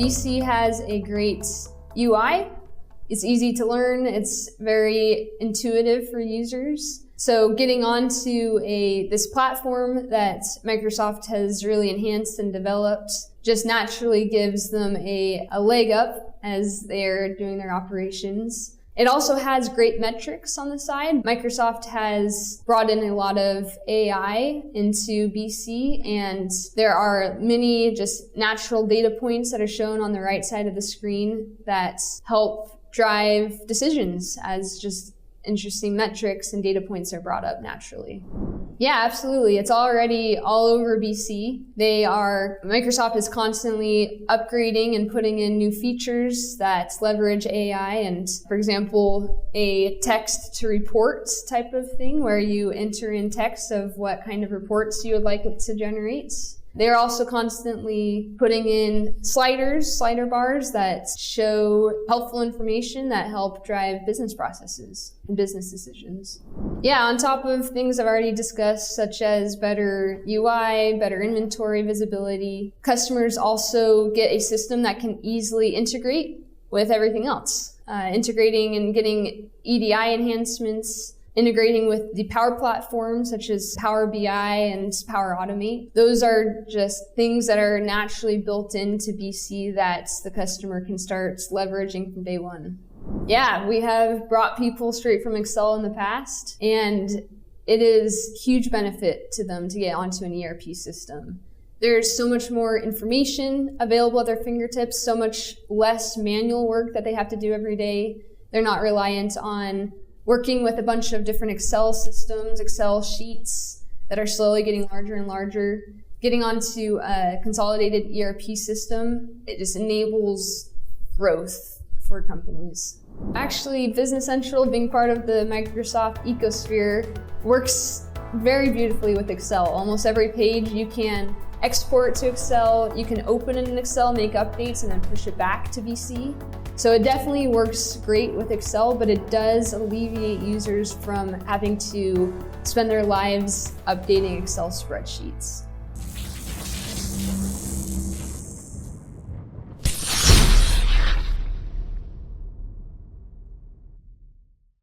BC has a great UI. It's easy to learn. It's very intuitive for users. So getting onto this platform that Microsoft has really enhanced and developed just naturally gives them a leg up as they're doing their operations. It also has great metrics on the side. Microsoft has brought in a lot of AI into BC, and there are many just natural data points that are shown on the right side of the screen that help drive decisions as just interesting metrics and data points are brought up naturally. Yeah, absolutely. It's already all over BC. Microsoft is constantly upgrading and putting in new features that leverage AI and, for example, a text to report type of thing where you enter in text of what kind of reports you would like it to generate. They're also constantly putting in slider bars that show helpful information that help drive business processes and business decisions. Yeah, on top of things I've already discussed, such as better UI, better inventory visibility, customers also get a system that can easily integrate with everything else. Integrating and getting EDI enhancements, integrating with the Power Platform, such as Power BI and Power Automate. Those are just things that are naturally built into BC that the customer can start leveraging from day one. Yeah, we have brought people straight from Excel in the past, and it is huge benefit to them to get onto an ERP system. There's so much more information available at their fingertips, so much less manual work that they have to do every day. They're not reliant on working with a bunch of different Excel systems, Excel sheets that are slowly getting larger and larger. Getting onto a consolidated ERP system, it just enables growth for companies. Actually, Business Central, being part of the Microsoft ecosphere, works very beautifully with Excel. Almost every page you can export to Excel, you can open in Excel, make updates, and then push it back to BC. So it definitely works great with Excel, but it does alleviate users from having to spend their lives updating Excel spreadsheets.